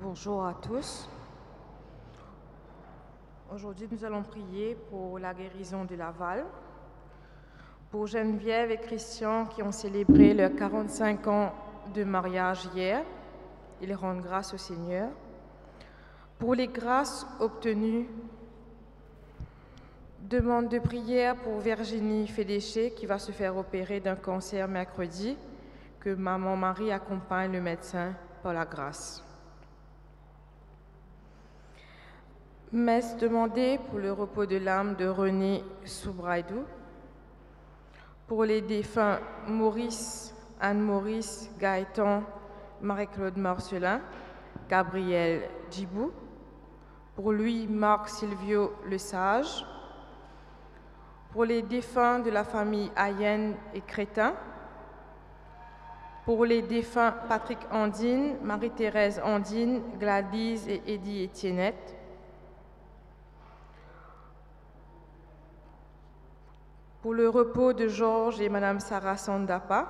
Bonjour à tous. Aujourd'hui, nous allons prier pour la guérison de Laval, pour Geneviève et Christian qui ont célébré leurs 45 ans de mariage hier. Ils rendent grâce au Seigneur. Pour les grâces obtenues, demande de prière pour Virginie Fédéché qui va se faire opérer d'un cancer mercredi, que Maman Marie accompagne le médecin par la grâce. Messe demandée pour le repos de l'âme de René Soubraïdou, pour les défunts Maurice, Anne-Maurice, Gaëtan, Marie-Claude Marcelin, Gabriel Djibou, pour lui Marc Silvio Le Sage, pour les défunts de la famille Ayenne et Crétin, pour les défunts Patrick Andine, Marie-Thérèse Andine, Gladys et Eddie Etiennette, pour le repos de Georges et Madame Sarah Sandapa,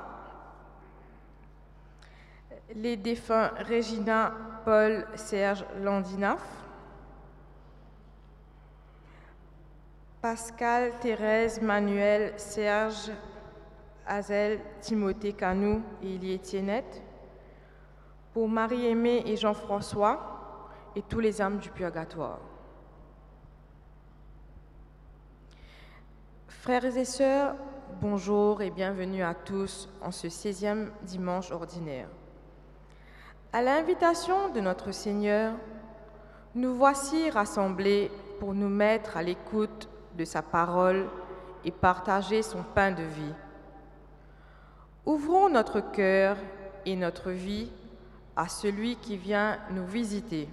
les défunts Régina, Paul, Serge Landinaf, Pascal, Thérèse, Manuel, Serge, Azel, Timothée Canou et Élie Etiennette, pour Marie-Aimée et Jean-François et tous les âmes du purgatoire. Frères et sœurs, bonjour et bienvenue à tous en ce 16e dimanche ordinaire. À l'invitation de notre Seigneur, nous voici rassemblés pour nous mettre à l'écoute de sa parole et partager son pain de vie. Ouvrons notre cœur et notre vie à celui qui vient nous visiter.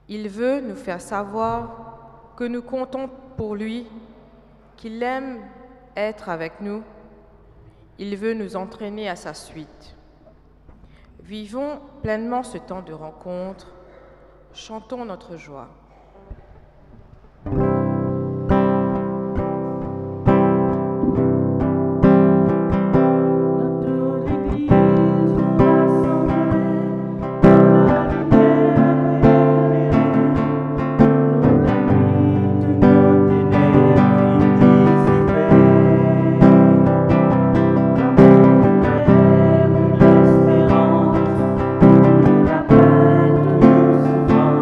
Il veut nous faire savoir que nous comptons pour lui, qu'il aime être avec nous. Il veut nous entraîner à sa suite. Vivons pleinement ce temps de rencontre. Chantons notre joie. Espérance, la paix, tout souvent.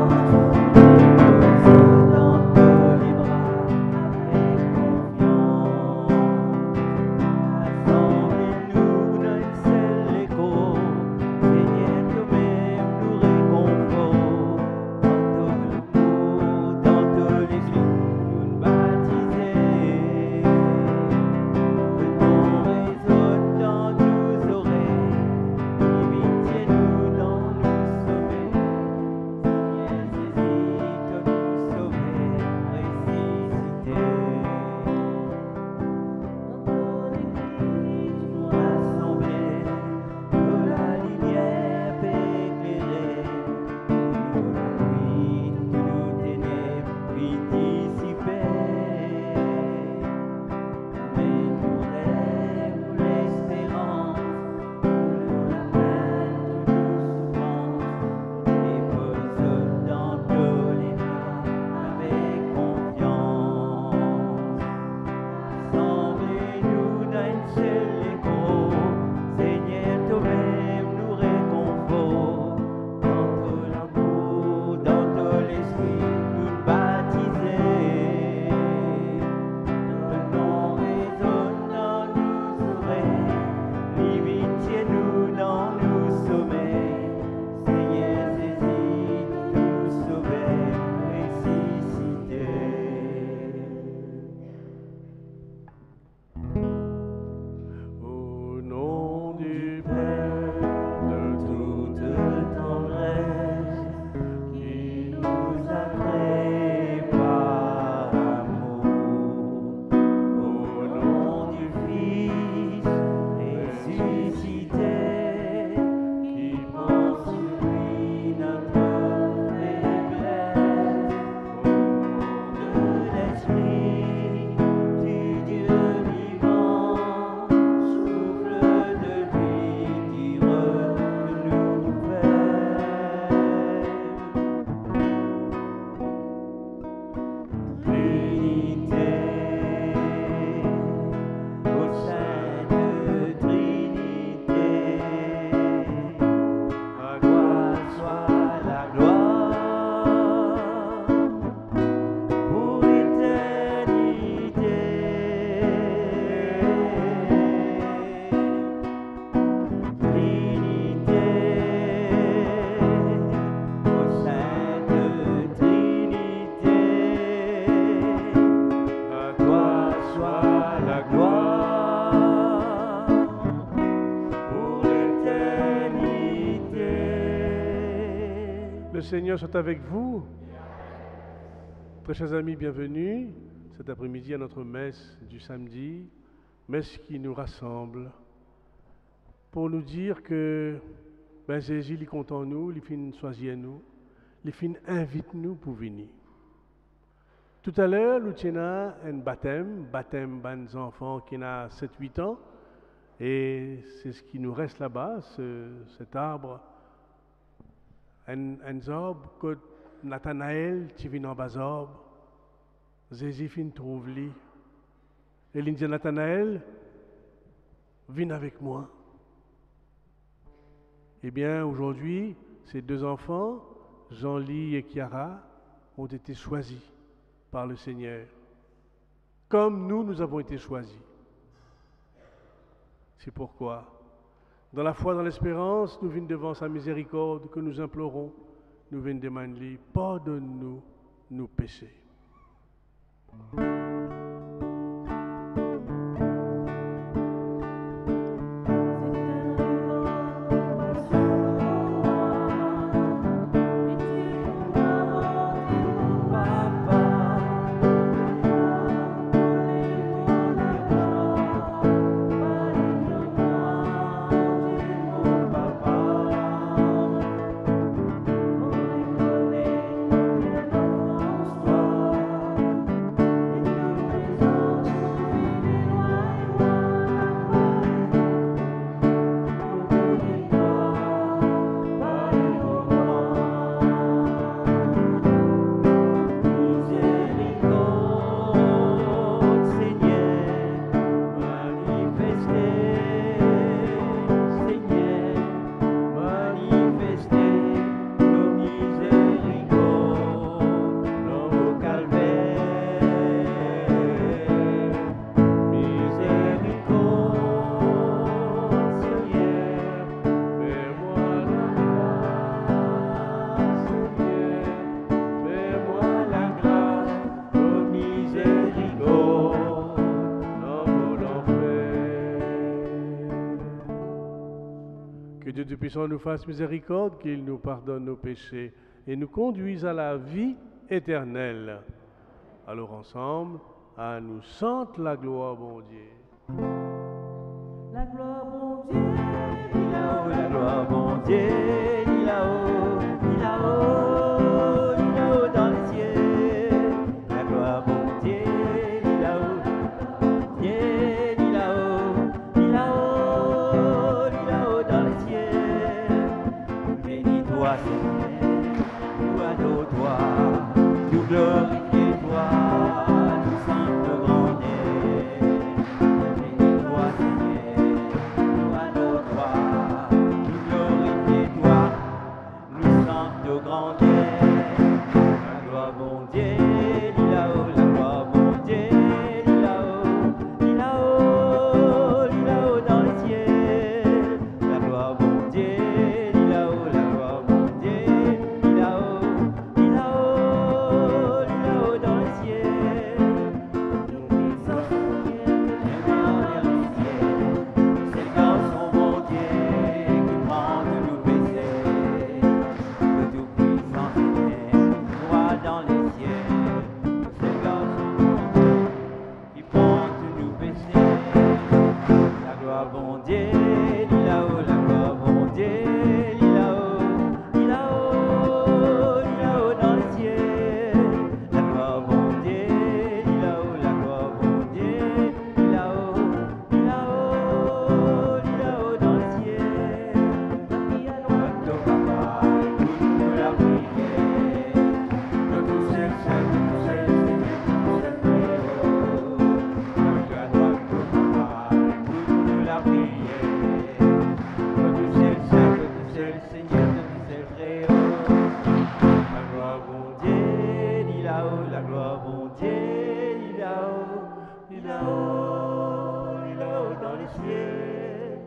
Le Seigneur soit avec vous. Très chers amis, bienvenue cet après-midi à notre messe du samedi, messe qui nous rassemble pour nous dire que Jésus il compte en nous, il fin choisir nous, il fin invite nous pour venir. Tout à l'heure, nous tenons un baptême des enfants qui ont 7-8 ans, et c'est ce qui nous reste là-bas, cet arbre. Un arbre que Nathanaël, qui vient en bas arbre, Jésus fin trouve lui. Et il dit Nathanaël, viens avec moi. Eh bien, aujourd'hui, ces deux enfants, Jean-Ly et Chiara, ont été choisis par le Seigneur, comme nous avons été choisis. C'est pourquoi, dans la foi, dans l'espérance, nous venons devant sa miséricorde que nous implorons, nous venons demander, pardonne-nous nos péchés. Dieu puissant nous fasse miséricorde, qu'il nous pardonne nos péchés et nous conduise à la vie éternelle. Alors ensemble, à nous sente la gloire, bon Dieu. La gloire, bon Dieu, il a haut, la gloire, bon Dieu, il a haut, il a haut, il a haut dans les cieux. La gloire, bon Dieu, il a haut, Dieu, il a haut, il a haut, il a haut dans les cieux. Bénis-toi, Seigneur, nous adore-toi, nous glorifions-toi, nous sommes de grandeur. Bénis-toi, Seigneur, nous adore-toi, nous glorifions-toi, nous sommes de grandeur. La gloire, bon Dieu, il a haut, la gloire, bon Dieu, il a haut, il a haut, il a haut dans les cieux. La gloire, bon Dieu, il a haut, la gloire, bon Dieu, il a haut, il a haut, il a haut dans les cieux. Nous puissons dans les cieux, c'est dans son bon Dieu qui prend de nous péchés. Le Tout-Puissant Seigneur, roi dans les cieux, c'est dans son bon Dieu qui prend de nous péchés. La gloire, bon Dieu, il a haut, la gloire, bon Dieu, il a haut, il a haut, il a haut dans les cieux. La gloire, bon Dieu, il a haut, la gloire, bon Dieu, il a haut, il a haut, il a haut dans les cieux. Notre papa, écoute la prière, notre seul saint, notre seul Seigneur, notre seul Préau. Notre à droite, notre papa, écoute la prière, notre seul saint, notre seul Seigneur, notre seul Préau. La gloire, bon Dieu, il a haut, la gloire, bon Dieu, il a haut, il a haut, il a haut dans les cieux.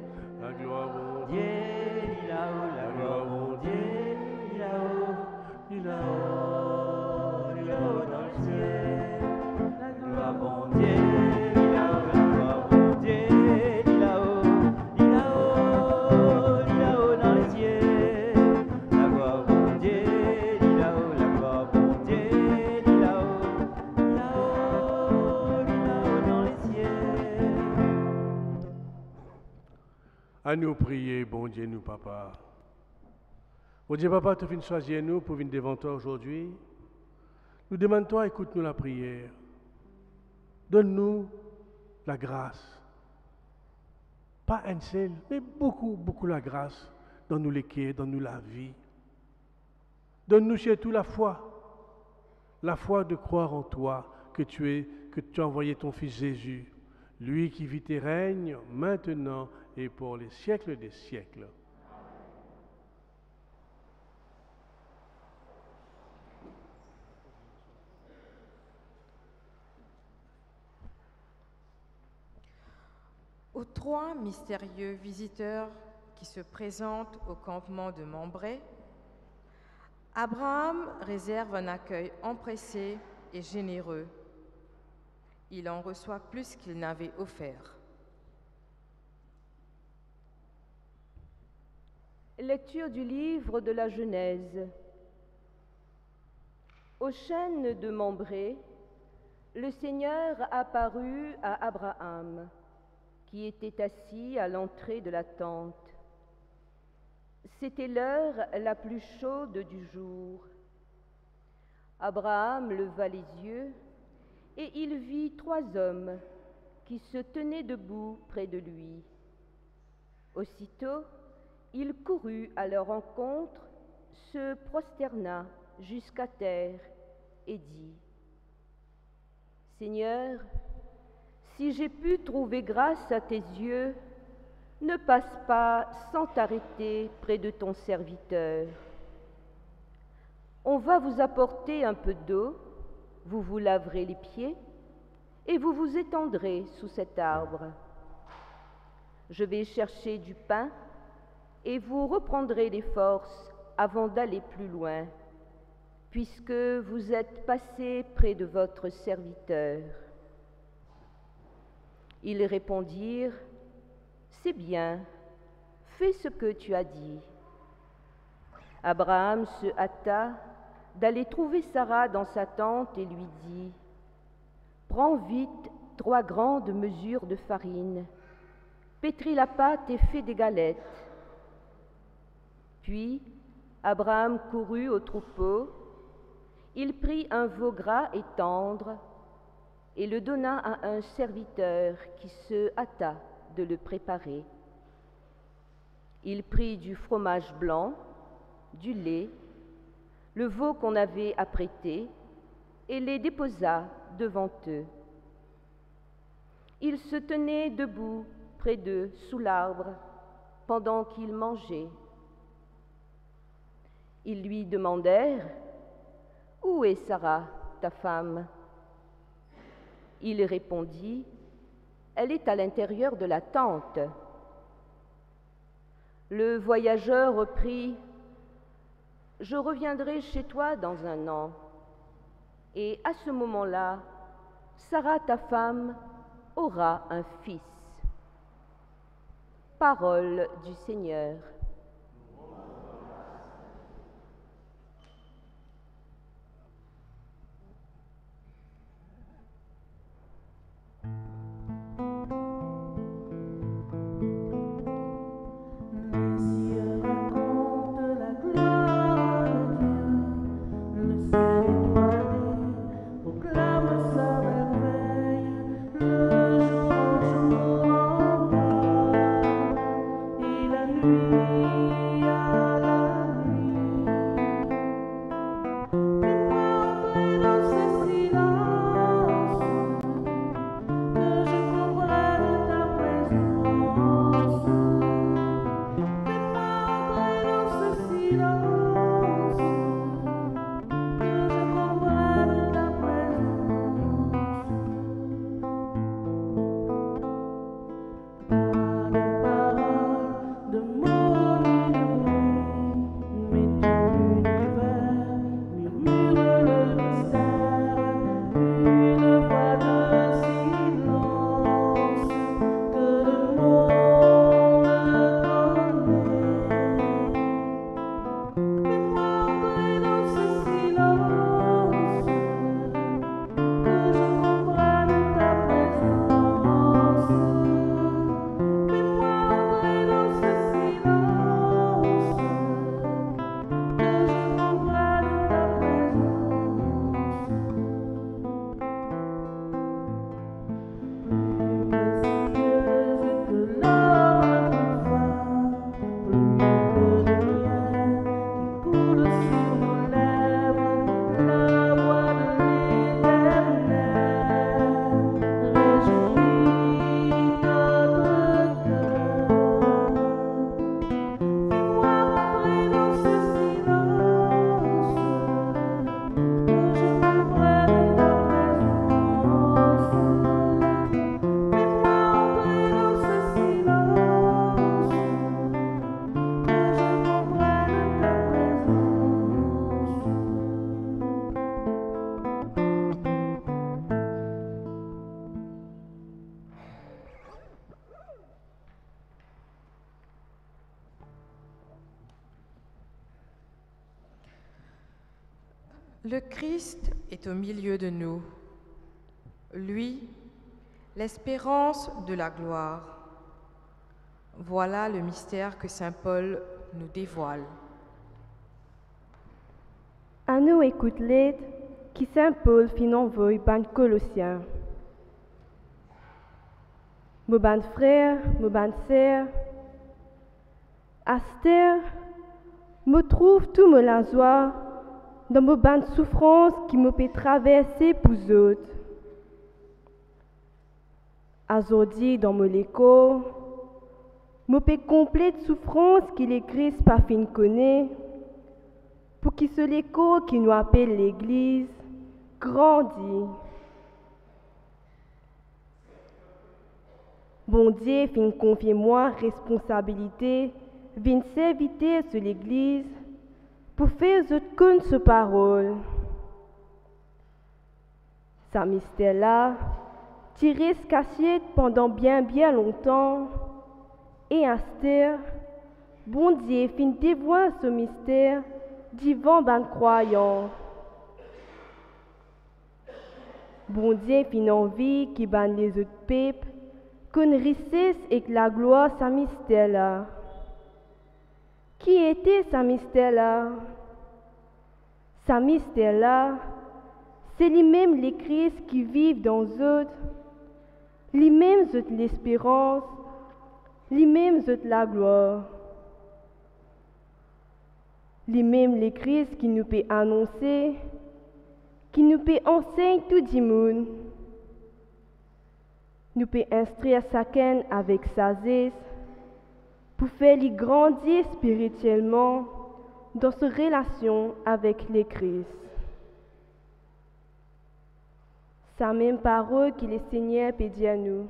La gloire, bon Dieu, il a haut, la gloire, bon Dieu, il a haut, il a haut, il a haut dans les cieux. La gloire, bon Dieu, il a haut, la gloire, bon Dieu, il a haut, il a haut, il a haut dans les cieux. La gloire, bon Dieu, à nous prier, bon Dieu, nous, papa. Bon Dieu, papa, tu viens choisir nous pour venir devant toi aujourd'hui. Nous demandons, toi, écoute-nous la prière. Donne-nous la grâce. Pas un seul, mais beaucoup, beaucoup la grâce. Donne-nous l'équerre, donne-nous la vie. Donne-nous surtout la foi de croire en toi, que tu as envoyé ton Fils Jésus, lui qui vit et règne maintenant et pour les siècles des siècles. Aux trois mystérieux visiteurs qui se présentent au campement de Mambré, Abraham réserve un accueil empressé et généreux. Il en reçoit plus qu'il n'avait offert. Lecture du livre de la Genèse. Au chêne de Mambré, le Seigneur apparut à Abraham, qui était assis à l'entrée de la tente. C'était l'heure la plus chaude du jour. Abraham leva les yeux et il vit trois hommes qui se tenaient debout près de lui. Aussitôt, il courut à leur rencontre, se prosterna jusqu'à terre et dit : « Seigneur, si j'ai pu trouver grâce à tes yeux, ne passe pas sans t'arrêter près de ton serviteur. On va vous apporter un peu d'eau, vous vous laverez les pieds et vous vous étendrez sous cet arbre. Je vais chercher du pain et vous reprendrez les forces avant d'aller plus loin, puisque vous êtes passé près de votre serviteur. » Ils répondirent : « C'est bien, fais ce que tu as dit. » Abraham se hâta d'aller trouver Sarah dans sa tente et lui dit : « Prends vite 3 grandes mesures de farine, pétris la pâte et fais des galettes. » Puis Abraham courut au troupeau, il prit un veau gras et tendre et le donna à un serviteur qui se hâta de le préparer. Il prit du fromage blanc, du lait, le veau qu'on avait apprêté, et les déposa devant eux. Il se tenait debout près d'eux sous l'arbre pendant qu'ils mangeaient. Ils lui demandèrent : « Où est Sarah, ta femme ?» Il répondit : « Elle est à l'intérieur de la tente. » Le voyageur reprit : « Je reviendrai chez toi dans 1 an. Et à ce moment-là, Sarah, ta femme, aura un fils. » Parole du Seigneur. De mon Le Christ est au milieu de nous. Lui, l'espérance de la gloire. Voilà le mystère que saint Paul nous dévoile. À nous écoute l'aide qui saint Paul fin envoie ban Colossiens. Mon ban frère, mon ban sœur, Aster, me trouve tout me la joie dans mon ban de souffrance qui me peut traverser pour autres. Aujourd'hui dans mon écho, me peut complète souffrance qui l'Église pas fin connaît, pour qu'il se l'écho qui nous appelle l'Église grandit. Bon Dieu fin confier moi responsabilité, vin servir sur l'Église pour faire autre qu'une ce parole. Sa mystère là, tiré ce cachette pendant bien longtemps, et Aster, bon Dieu fin dévoile ce mystère divin ban croyant. Bon Dieu fin envie qui ban les autres peuples, qu'on richesse et que la gloire sa mystère là. Qui était sa mystère là? Sa mystère là, c'est lui-même les Christ qui vivent dans eux, lui-même l'espérance, lui-même la gloire. Lui-même les Christ qui nous peut annoncer, qui nous peut enseigner tout du monde, nous peut instruire chacun avec sagesse pour faire lui grandir spirituellement dans sa relation avec les Christ. Sa même parole que le Seigneur peut dire à nous.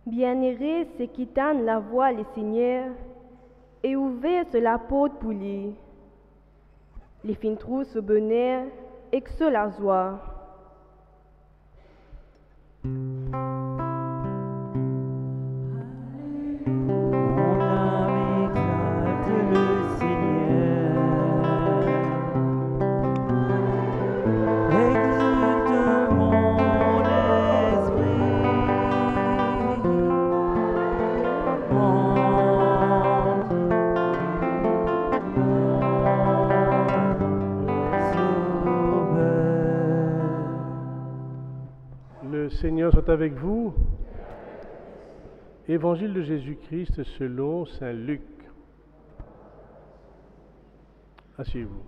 Bienheureux ceux qui tendent la voie le Seigneur et ouvert sur la porte pour lui. Les fins trouvent ce bonheur et que ce la joie. Le Seigneur soit avec vous. Évangile de Jésus-Christ selon saint Luc. Asseyez-vous.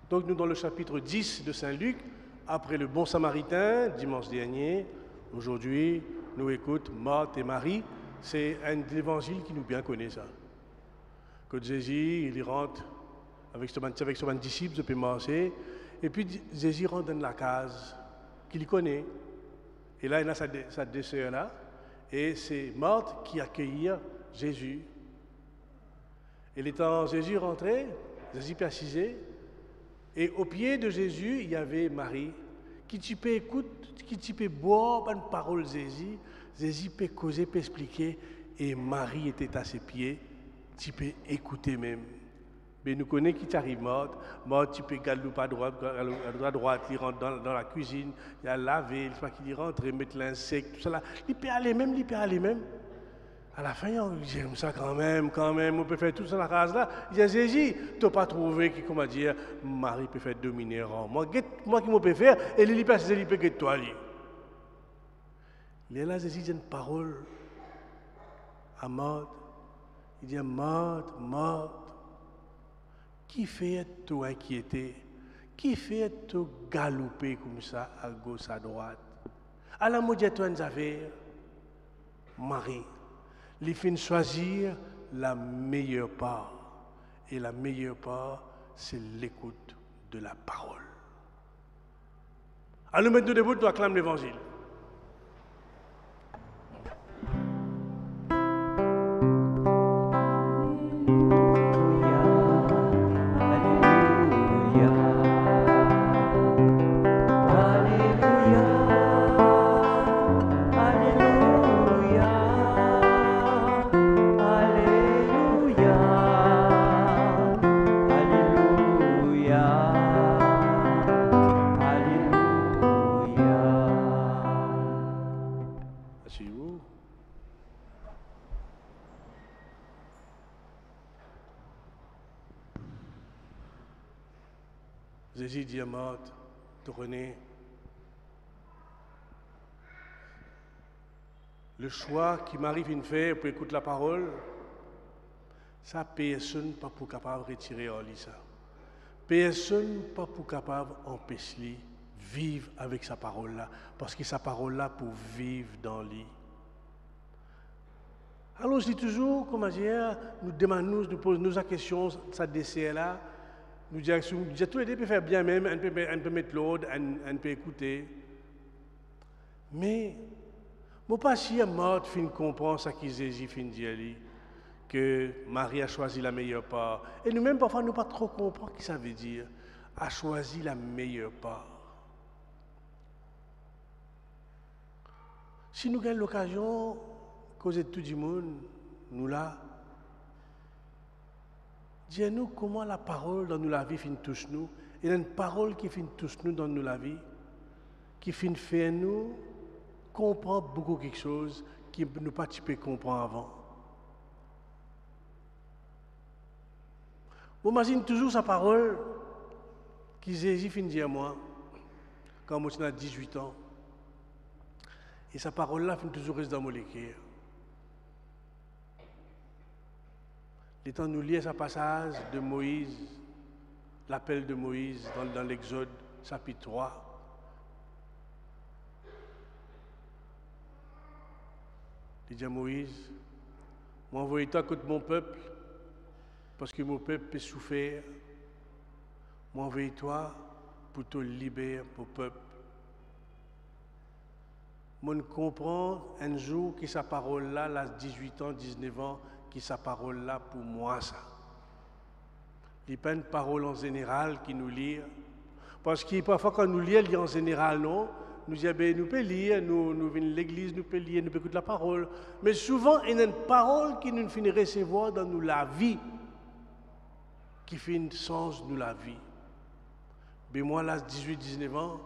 Donc nous dans le chapitre 10 de saint Luc, après le bon samaritain, dimanche dernier, aujourd'hui, nous écoute Marthe et Marie. C'est un évangile qui nous bien connaît ça. Que Jésus, il rentre avec son disciple, je peux marcher, et puis Jésus rentre dans la case qu'il connaît. Et là, il a sa deux sœurs là, et c'est Marthe qui accueillit Jésus. Et étant Jésus rentré, Jésus persisait, et au pied de Jésus, il y avait Marie, qui tu peux écouter, qui tu peux boire une parole Jésus, Jésus peut causer, peut expliquer, et Marie était à ses pieds, tu peux écouter même. Mais nous connaissons qui t'arrive morte, tu peux garder pas droite, il rentre dans la cuisine, il a lavé, il faut qu'il rentre, mettre l'insecte, tout ça là. Il peut aller même. À la fin, j'aime ça quand même, on peut faire tout ça dans la case là. Il dit, Jésus, tu n'as pas trouvé qui, comment dire, Marie peut faire dominer rang. Moi qui me peux faire, et il peut que toi. Il est là, Jésus dit une parole à Marthe. Il dit, Marthe, Qui fait tout inquiéter? Qui fait tout galoper comme ça à gauche, à droite? À la moitié de nos affaires, Marie, il fait choisir la meilleure part. Et la meilleure part, c'est l'écoute de la parole. Alors, nous mettons debout, nous acclamons l'évangile. Jésus dit à Marthe, René, le choix qui m'arrive de faire pour écouter la parole, ça, personne pas pour capable de retirer en lui ça. Personne pas pour capable d'empêcher lui vivre avec sa parole-là, parce que sa parole-là pour vivre dans lui. Alors je dis toujours, comment dire, nous demandons, nous posons la question, ça dessert-là, nous disons, tous les deux peuvent faire bien même, on peut mettre l'ordre, on peut écouter. Mais, je ne sais pas si Marthe fin comprend ce que Jésus fin dit, que Marie a choisi la meilleure part. Et nous-mêmes, parfois, nous ne pas trop comprendre ce que ça veut dire, a choisi la meilleure part. Si nous avons l'occasion, causer de tout le monde, nous là, dis-nous comment la parole dans nous la vie fin touche nous. Il y a une parole qui fin touche nous dans nous la vie, qui fin fait nous comprendre beaucoup quelque chose qui nous pas peu comprendre avant. J'imagine toujours sa parole qui Jésus fin dire à moi quand moi j'avais 18 ans. Et sa parole-là fin toujours rester dans mon cœur. Les temps nous lire ce passage de Moïse, l'appel de Moïse dans l'Exode, chapitre 3. Il dit à Moïse, moi envoie-toi contre mon peuple, parce que mon peuple peut souffrir. Moi envoie-toi pour te libérer, mon peuple. Moi, je comprends un jour que sa parole-là, à 18 ans, 19 ans, que sa parole-là pour moi, ça. Il n'y a pas une parole en général qui nous lit. Parce que parfois, quand nous lisons en général, non, nous disons, nous pouvons lire, nous venons à l'église, nous pouvons lire, nous pouvons écouter la parole. Mais souvent, il y a une parole qui nous finit recevoir dans nous la vie, qui fait un sens de la vie. Mais moi, là, 18-19 ans,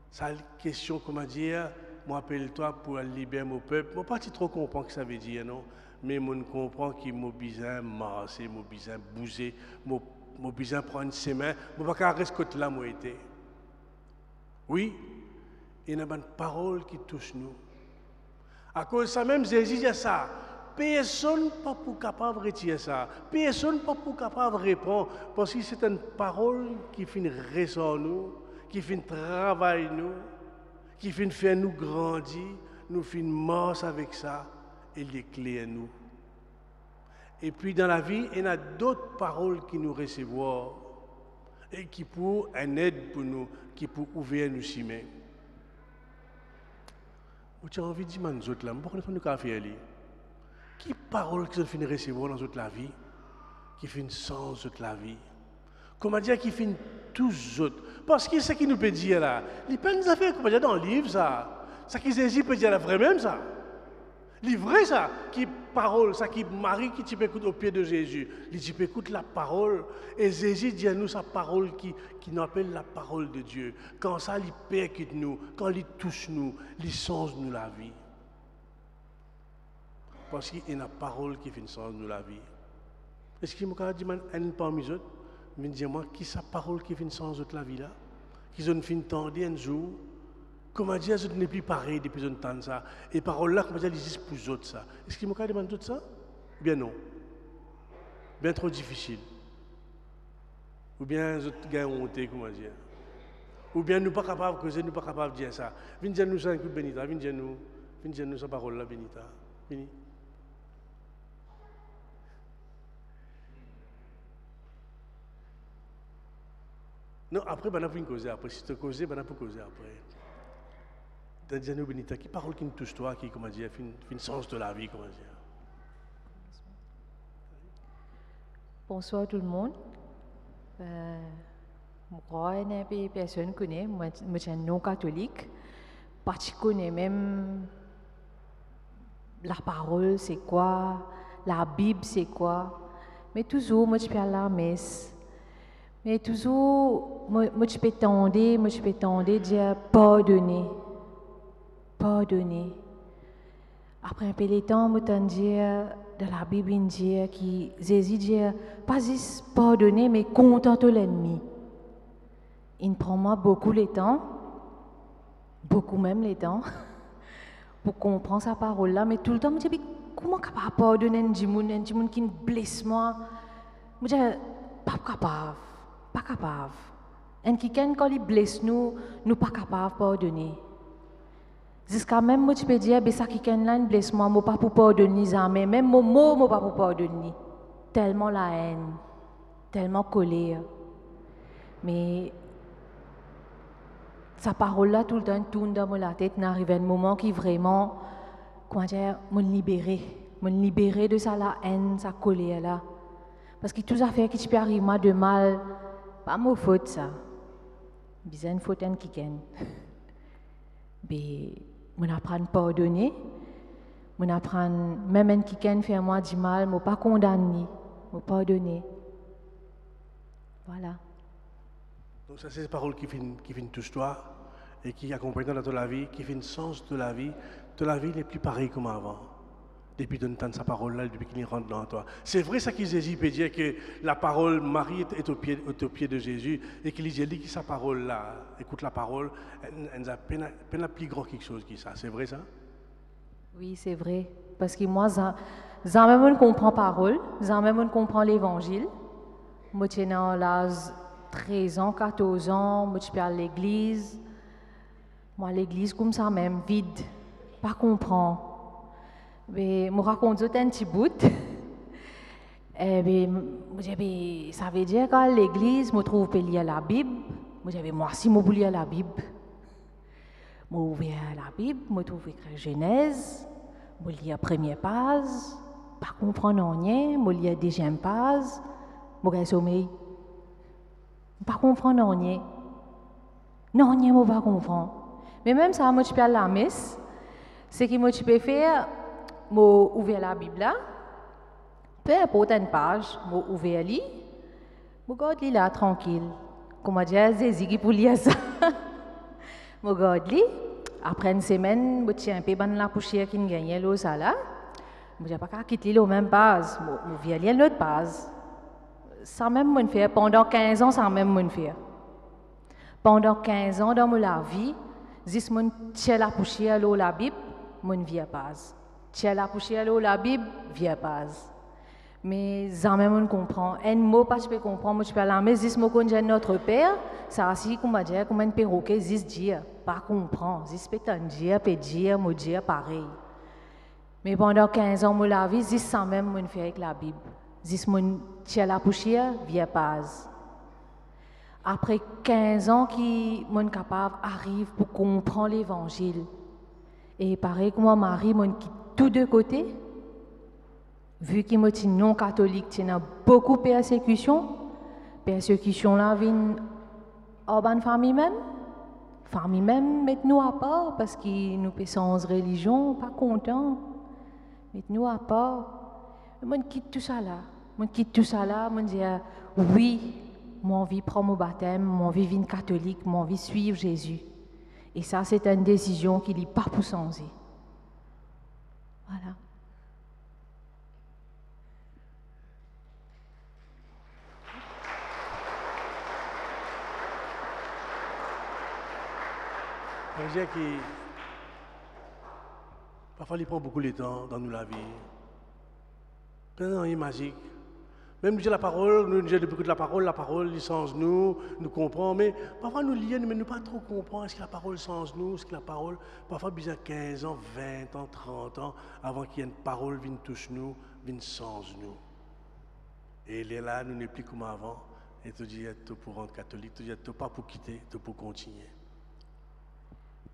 ça question, comment dire, moi, appelle-toi pour libérer mon peuple. Moi, pas trop comprendre ce que ça veut dire, non? Mais je comprends qu'il m'a besoin de marcher, m'a besoin de bouger, m'a besoin de prendre ses mains. Je ne peux pas rester là, moi, été. Oui, il y a une parole qui touche nous. À cause de ça même, Jésus dit ça. Personne n'est pas capable de retirer ça. Personne n'est pas capable de répondre. Parce que c'est une parole qui fait ressort nous, qui fait travailler nous, qui fait faire nous grandir, nous fait marcher avec ça. Et les clés à nous. Et puis dans la vie, il y a d'autres paroles qui nous recevoir et qui pour un aide pour nous, qui pour ouvrir nous si même. Tu as envie de dire nous autres là, pourquoi nous faisons faire les? Qui parole qui nous fait recevoir dans toute la vie, qui fait sens toute la vie? Comment dire qui fait tous autres? Parce que ce qui nous peut dire là, il peut nous faire comment dire dans le livre ça, ça qui Jésus peut dire la vraie même ça. C'est vrai ça, qui parole, ça qui Marie qui tu peux écouter au pied de Jésus. Tu peux écouter la parole et Jésus dit à nous sa parole qui nous appelle la parole de Dieu. Quand ça, il percute nous, quand il touche nous, il change nous la vie. Parce qu'il y a une parole qui fait sens nous la vie. Est-ce qu'il m'a dit un parmi les autres, me dit moi qui sa parole qui fait sens de la vie là, qu'ils ont fait entendre un jour. Comment dire, je n'ai plus pareil depuis un temps ça. Et paroles là, comment dire, ils disent pour les autres ça. Est-ce qu'ils m'ont demandé tout ça? Bien non. Bien trop difficile. Ou bien nous avons honte, comment dire. Ou bien nous ne sommes pas capables de causer, nous ne sommes pas capables de dire ça. Viens dire nous ça, écoute Benita, viens dire nous sa parole là, Benita. Fini. Non, après, on a pour causer après. Si tu causes, on a pour causer après. Dis nous Benita, qui parole qui nous touche toi, qui, comment dire, fait une sens de la vie, comment dire. Bonsoir tout le monde. Moi, personne ne connaît, moi je suis non catholique. Pas de connais même la parole, c'est quoi, la Bible, c'est quoi. Mais toujours, moi je peux aller à la messe. Mais toujours, moi je peux tendre, dire pardonner. Pardonner. Après un peu de temps, je me dire de la Bible, il dit que Jésus dit pas juste pardonner, mais contenter l'ennemi. Il prend moi beaucoup de temps, beaucoup même les temps, pour comprendre sa parole là, mais tout le temps, je me dis comment capable pardonner un gens qui blesse moi. Je dis pas capable. Et quelqu'un quand il blesse nous pas capable de pardonner. Jusqu'à même, moi, je peux dire, ça qui est là, blesse moi, moi pas pour pardonner, mais même mon mot, moi pas pour pardonner. Tellement la haine, tellement colère. Mais sa parole-là, tout le temps, tourne dans la tête, n'arrive un moment qui vraiment, comment dire, me libérer de ça, la haine, sa colère-là. Parce que tout affaire qui peut arriver moi de mal, pas ma faute, ça. C'est une faute en qui mais on apprend à pardonner, on apprend même un qui fait moi du mal, je ne pas condamner, je pardonner. Voilà. Donc ça c'est ces paroles qui viennent toucher toi et qui accompagnent dans la vie, qui font le sens de la vie n'est plus pareil comme avant. Depuis de entendre sa parole là, depuis qu'il rentre dans toi. C'est vrai ça que Jésus peut dire que la parole, Marie est au pied de Jésus et qu'il dit que sa parole là, écoute la parole, elle a peine plus grand quelque chose que ça. C'est vrai ça? Oui, c'est vrai. Parce que moi, j'ai même comprends la parole, j'ai même comprends l'évangile. Moi, j'ai dans l'âge 13 ans, 14 ans, moi, je suis à l'église. Moi, l'église comme ça même, vide, pas comprendre. Mais je raconte un petit bout. Ça veut dire qu'à l'église, je trouve lire la Bible. Moi, si je veux lire la Bible. Je ouvert la Bible, je trouve écrit Genèse, je lis la première page, pas comprendre rien, je lis la deuxième page, je vais sommeil. Pas comprendre rien. Non, rien, je ne pas comprendre. Mais même ça, moi, je peux aller à la messe. Ce que moi, je peux faire, je ouvert la Bible là, peu importe une page, je ouvert li, je regarde li là tranquille. Comment dire, Jésus qui pour lire ça. Je regarde li, après une semaine, je tiens un peu dans la poussière qui gagne là ça là. Je ne pas qu'à quitter la même page, je viens lire l'autre page. Ça même mon faire pendant 15 ans, ça même mon faire. Pendant 15 ans dans ma vie, juste mon tiens la poussière là la Bible, mon vie passe. Tiens la poussière là la Bible, vie passe. Mais jamais on comprend. Un mot pas je peux comprendre, moi je peux aller mais juste moi connais notre père, ça aussi comme dire comme un perroquet juste dire, pas comprendre, juste peut dire, me dire pareil. Mais pendant 15 ans moi la vie juste ça même mon fait avec la Bible. Juste mon tiens la poussière, vie passe. Après 15 ans qui mon capable arrive pour comprendre l'évangile. Et pareil que moi Marie mon quitte tous deux côtés. Vu qu'il est non catholique, il y a beaucoup de persécutions. Persécutions là viennent en bonne famille même. Famille même, mettez-nous à part parce que nous sommes sans religion, pas contents. Mettez-nous à part. Moi, je quitte tout ça là. Je dis oui, moi envie prendre mon baptême, moi envie vivre catholique, moi envie suivre Jésus. Et ça, c'est une décision qui n'est pas pour changer. Voilà. Je veux dire que parfois il prend beaucoup de temps dans nous la vie. Plein de magique. Même nous disons la parole, nous disons depuis que la parole, licence nous comprenons, mais parfois nous lions, mais nous pas trop comprendre est-ce que la parole sens nous, est-ce que la parole, parfois besoin 15 ans, 20 ans, 30 ans, avant qu'il y ait une parole vienne touche nous, vienne sens nous. Et là, nous n'est plus comme avant, et tu dis, tu pour rendre catholique, tu dis, tu pas pour quitter, tu pour continuer.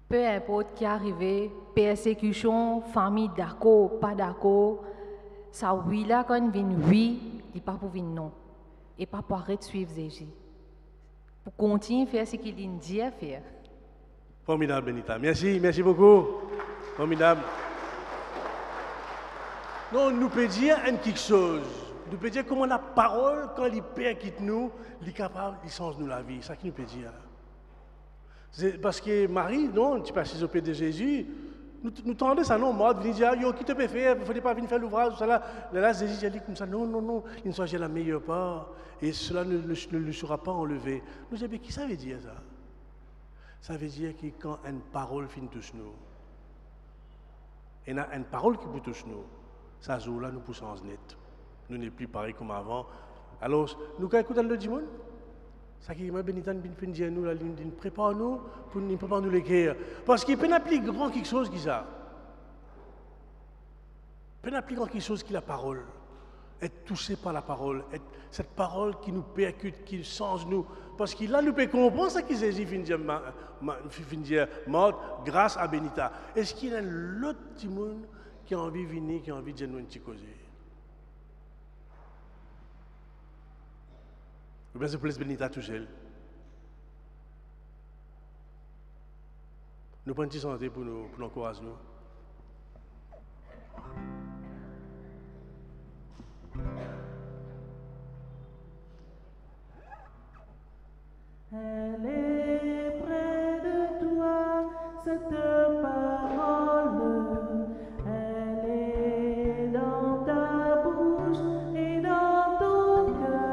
Peu importe qui arrive, persécution, famille d'accord, pas d'accord, ça oui là quand vient oui, il pas pour venir non. Et pas pour arrêter de suivre Jésus. Pour continuer à faire ce qu'il dit à faire. Formidable, Benita. Merci beaucoup. Formidable. Non, nous pouvons dire quelque chose. Nous pouvons dire comment la parole, quand il percute nous, il est capable, il change nous la vie. C'est ça qu'il nous peut dire. Parce que Marie, non, tu passes au pied de Jésus, nous tendons ça, non, mort, venir dire, yo, qui te peut faire, il ne faut pas venir faire l'ouvrage, tout ça là. Là, Jésus a dit comme ça, non, il ne soit la meilleure part, et cela ne le sera pas enlevé. Nous disons, mais qui ça veut dire ça? Ça veut dire que quand une parole finit touche nous, et il y a une parole qui peut touche nous, ça joue là, nous poussons en net. Nous n'est plus pareil comme avant. Alors, nous, quand écoutons le dimanche, ça qui m'a béni tant de dire nous, prépare-nous pour nous préparer nous les guerres. Parce qu'il peut plus grand quelque chose qui ça. Il peut plus grand quelque chose qui la parole. Être touché par la parole, être cette parole qui nous percute, qui change nous. Parce que là, nous pouvons comprendre ce qui Jésus finit dire mort grâce à Benita. Est-ce qu'il y a l'autre petit monde qui a envie de venir, qui a envie de dire nous une petite cause? Ou bien c'est pour les Benita tout seul. Nous prenons une petite santé pour nous encourager nous. Elle est près de toi, cette parole. Elle est dans ta bouche et dans ton cœur.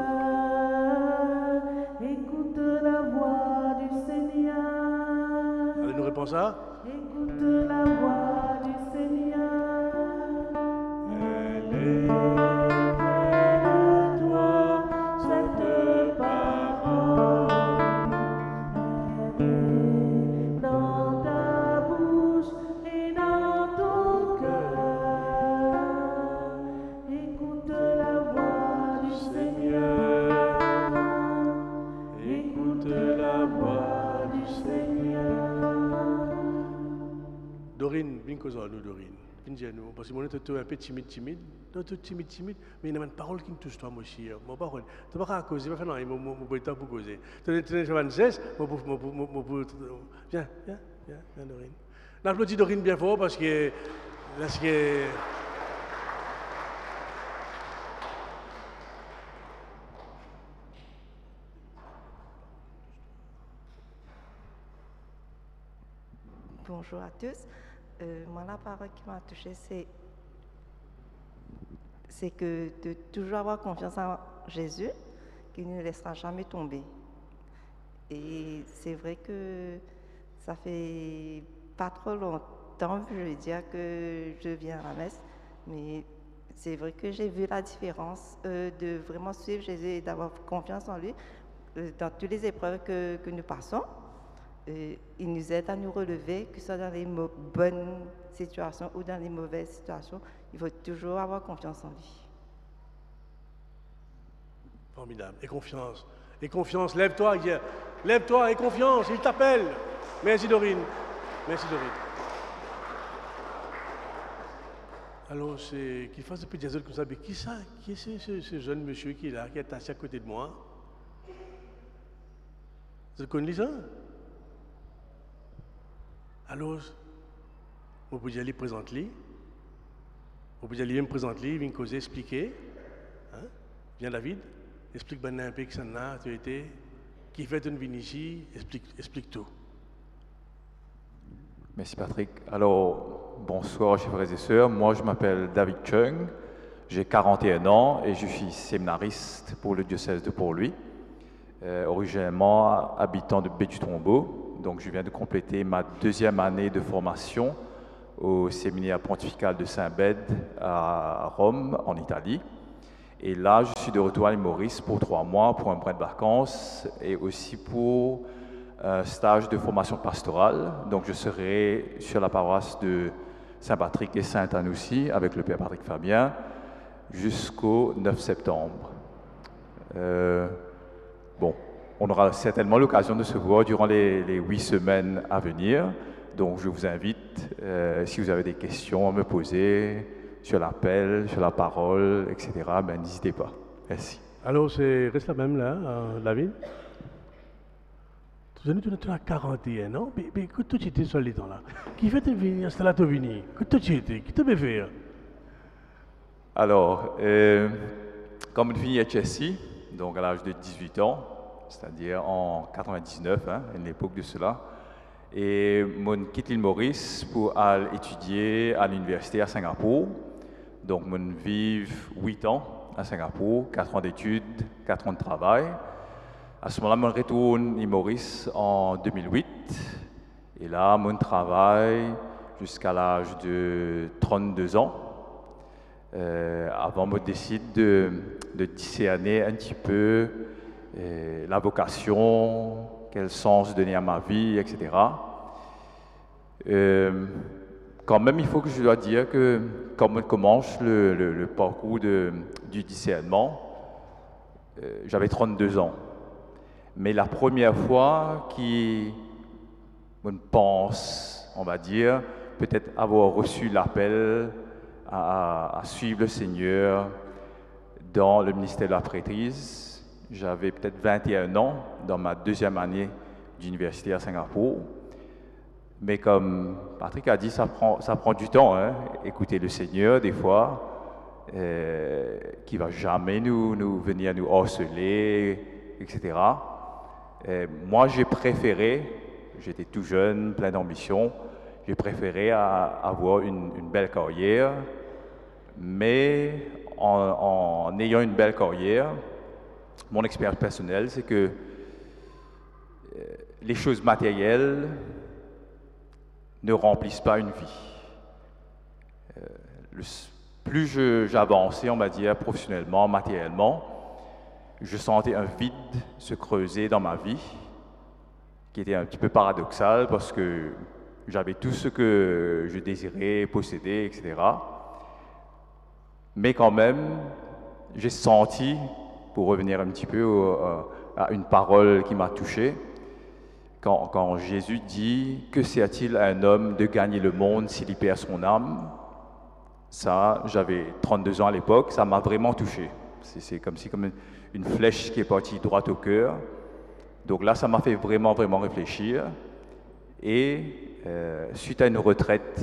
Écoute la voix du Seigneur. Allez, nous répondons ça. Écoute la voix du Seigneur. Elle est près de toi, cette parole. Dans ta bouche et dans ton cœur, écoute la voix du Seigneur. Écoute la voix du Seigneur. Dorine, viens causer nous, Dorine. Viens dire nous, parce que moi, je suis un peu timide. Non, tu es timide, mais il y a une parole qui me touche, toi, mon cher. Mon parole. Tu ne peux pas causer, je ne peux pas faire non, je temps pour causer. Tu es un geste, viens, Dorine. N'applaudis Dorine bien fort parce que. Bonjour à tous. Moi, la parole qui m'a touchée, c'est que de toujours avoir confiance en Jésus, qu'il ne nous laissera jamais tomber. Et c'est vrai que ça fait pas trop longtemps, je veux dire, que je viens à la messe, mais c'est vrai que j'ai vu la différence de vraiment suivre Jésus et d'avoir confiance en lui dans toutes les épreuves que nous passons. Il nous aide à nous relever, que ce soit dans les bonnes situations ou dans les mauvaises situations. Il faut toujours avoir confiance en lui. Formidable. Et confiance. Lève-toi, Guy. Lève-toi et confiance. Il t'appelle. Merci, Dorine. Alors, c'est qu'il fasse un peu des autres comme ça. Mais qui ça? Qui est ce jeune monsieur qui est là, qui est assis à côté de moi? Vous connaissez ça? Alors, vous pouvez aller présenter-lui. Vous pouvez aller me présenter-lui, venir causer, expliquer. Hein? Viens David, explique ben un peu que ça n'a, tu étais, qui fait une vie ici, explique tout. Merci Patrick. Alors, bonsoir chers frères et sœurs. Moi, je m'appelle David Chung, j'ai 41 ans et je suis séminariste pour le diocèse de Port-Louis. Originairement habitant de Baie-du-Trombeau. Donc, je viens de compléter ma 2e année de formation au séminaire pontifical de Saint-Bède à Rome, en Italie. Et là, je suis de retour à l'île Maurice pour 3 mois, pour un break de vacances et aussi pour un stage de formation pastorale. Donc, je serai sur la paroisse de Saint-Patrick et Sainte-Anne aussi, avec le Père Patrick Fabien, jusqu'au 9 septembre. Bon, on aura certainement l'occasion de se voir durant les 8 semaines à venir. Donc, je vous invite, si vous avez des questions à me poser sur l'appel, sur la parole, etc., ben, n'hésitez pas. Merci. Alors, reste la même là, David. Tu as 41 ans, mais écoute, tu étais seul les temps là. Qui fait te venir, c'est là te venir? Que tu étais? Qui te fait faire? Alors, comme je vis à Chelsea, donc à l'âge de 18 ans, c'est-à-dire en 99, à une époque de cela, et je quitte l'île Maurice pour aller étudier à l'université à Singapour. Donc, je vis 8 ans à Singapour, 4 ans d'études, 4 ans de travail. À ce moment-là, je retourne à l'île Maurice en 2008. Et là, je travaille jusqu'à l'âge de 32 ans. Avant, je décide de discerner un petit peu la vocation, quel sens donner à ma vie, etc. Quand même, il faut que je dois dire que quand on commence le parcours du discernement, j'avais 32 ans. Mais la première fois qu'on pense, on va dire, peut-être avoir reçu l'appel à suivre le Seigneur dans le ministère de la prêtrise, j'avais peut-être 21 ans dans ma 2e année d'université à Singapour. Mais comme Patrick a dit, ça prend du temps, hein, écouter le Seigneur des fois, qui ne va jamais venir nous harceler, etc. Moi, j'ai préféré, j'étais tout jeune, plein d'ambition, j'ai préféré avoir une belle carrière, mais en ayant une belle carrière, mon expérience personnelle, c'est que les choses matérielles ne remplissent pas une vie. Plus j'avançais, on va dire, professionnellement, matériellement, je sentais un vide se creuser dans ma vie, qui était un petit peu paradoxal parce que j'avais tout ce que je désirais posséder, etc. Mais quand même, j'ai senti, pour revenir un petit peu à une parole qui m'a touché, quand Jésus dit « Que sert-il à un homme de gagner le monde s'il y perd son âme ?» Ça, j'avais 32 ans à l'époque, ça m'a vraiment touché. C'est comme une flèche qui est partie droit au cœur. Donc là, ça m'a fait vraiment réfléchir. Et suite à une retraite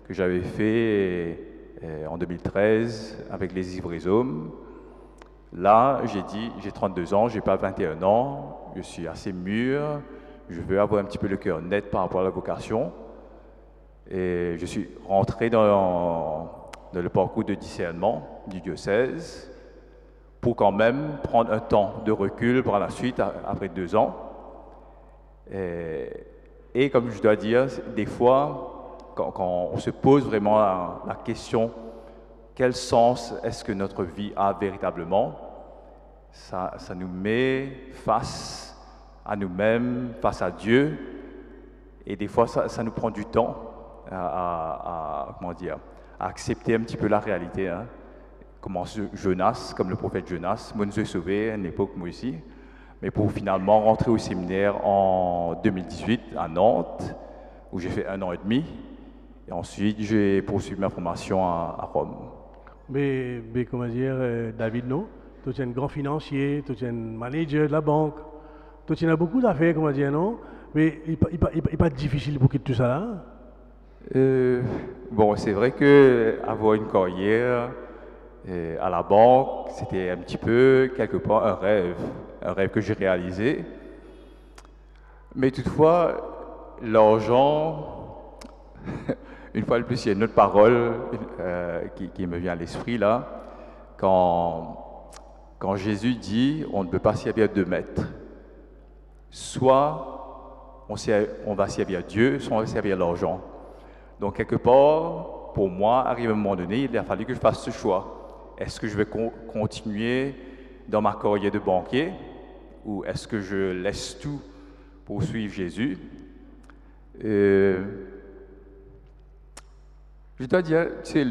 que j'avais fait en 2013 avec les Ivres-et-Hommes, là, j'ai dit, j'ai 32 ans, j'ai pas 21 ans, je suis assez mûr, je veux avoir un petit peu le cœur net par rapport à la vocation. Et je suis rentré dans le parcours de discernement du diocèse pour quand même prendre un temps de recul par la suite, après 2 ans. Et comme je dois dire, des fois, quand on se pose vraiment la question quel sens est-ce que notre vie a véritablement, ça nous met face à nous-mêmes, face à Dieu, et des fois ça nous prend du temps à accepter un petit peu la réalité. Hein. Comme Jonas, comme le prophète Jonas, moi je suis sauvé à une époque moi aussi, mais pour finalement rentrer au séminaire en 2018 à Nantes, où j'ai fait 1 an et demi, et ensuite j'ai poursuivi ma formation à Rome. Mais comment dire, David, non? Tu es un grand financier, tu es un manager de la banque, tu as beaucoup d'affaires, comment dire, non? Mais il n'est pas difficile pour quitter tout ça là? Bon, c'est vrai que avoir une carrière à la banque, c'était un petit peu, quelque part, un rêve que j'ai réalisé. Mais toutefois, l'argent, une fois de plus, il y a une autre parole qui me vient à l'esprit là, quand Jésus dit on ne peut pas servir 2 maîtres. Soit on va servir Dieu, soit on va servir l'argent. Donc quelque part, pour moi, arrivé à un moment donné, il a fallu que je fasse ce choix. Est-ce que je vais continuer dans ma carrière de banquier ou est-ce que je laisse tout pour suivre Jésus? Je dois dire,